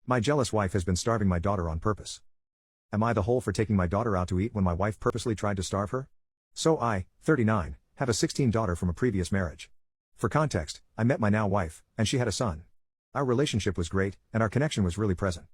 My jealous wife has been starving my daughter on purpose. Am I the whole for taking my daughter out to eat when my wife purposely tried to starve her? So I, 39, have a 16 daughter from a previous marriage. For context, I met my now wife, and she had a son. Our relationship was great, and our connection was really present.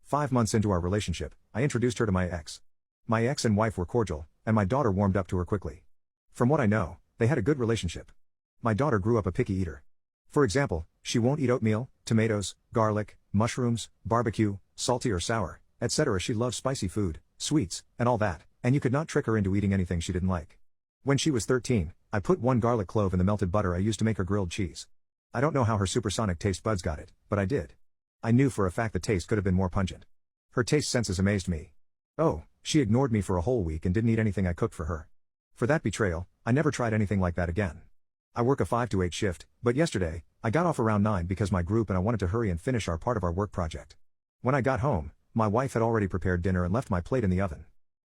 5 months into our relationship, I introduced her to my ex. My ex and wife were cordial, and my daughter warmed up to her quickly. From what I know, they had a good relationship. My daughter grew up a picky eater. For example, she won't eat oatmeal, tomatoes, garlic, mushrooms, barbecue, salty or sour, etc. She loves spicy food, sweets, and all that, and you could not trick her into eating anything she didn't like. When she was 13, I put 1 garlic clove in the melted butter I used to make her grilled cheese. I don't know how her supersonic taste buds got it, but I did. I knew for a fact the taste could have been more pungent. Her taste senses amazed me. Oh, she ignored me for a whole week and didn't eat anything I cooked for her. For that betrayal, I never tried anything like that again. I work a 5 to 8 shift, but yesterday, I got off around 9 because my group and I wanted to hurry and finish our part of our work project. When I got home, my wife had already prepared dinner and left my plate in the oven.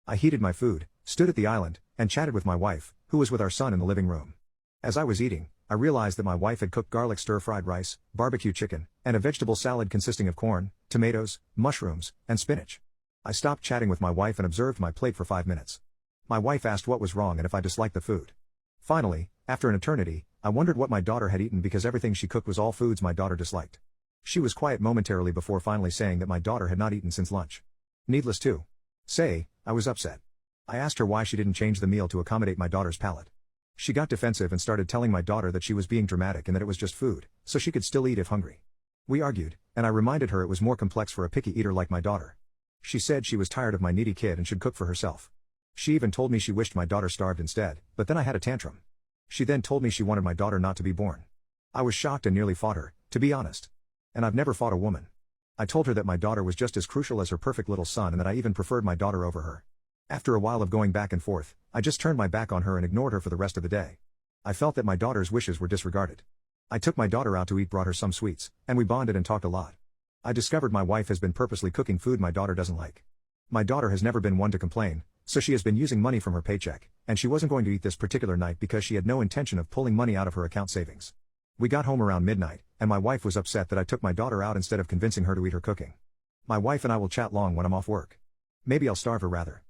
I heated my food, stood at the island, and chatted with my wife, who was with our son in the living room. As I was eating, I realized that my wife had cooked garlic stir-fried rice, barbecue chicken, and a vegetable salad consisting of corn, tomatoes, mushrooms, and spinach. I stopped chatting with my wife and observed my plate for 5 minutes. My wife asked what was wrong and if I disliked the food. Finally, after an eternity, I wondered what my daughter had eaten because everything she cooked was all foods my daughter disliked. She was quiet momentarily before finally saying that my daughter had not eaten since lunch. Needless to say, I was upset. I asked her why she didn't change the meal to accommodate my daughter's palate. She got defensive and started telling my daughter that she was being dramatic and that it was just food, so she could still eat if hungry. We argued, and I reminded her it was more complex for a picky eater like my daughter. She said she was tired of my needy kid and should cook for herself. She even told me she wished my daughter starved instead, but then I had a tantrum. She then told me she wanted my daughter not to be born. I was shocked and nearly fought her, to be honest. And I've never fought a woman. I told her that my daughter was just as crucial as her perfect little son and that I even preferred my daughter over her. After a while of going back and forth, I just turned my back on her and ignored her for the rest of the day. I felt that my daughter's wishes were disregarded. I took my daughter out to eat, brought her some sweets, and we bonded and talked a lot. I discovered my wife has been purposely cooking food my daughter doesn't like. My daughter has never been one to complain, so she has been using money from her paycheck, and she wasn't going to eat this particular night because she had no intention of pulling money out of her account savings. We got home around midnight, and my wife was upset that I took my daughter out instead of convincing her to eat her cooking. My wife and I will chat long when I'm off work. Maybe I'll starve her rather.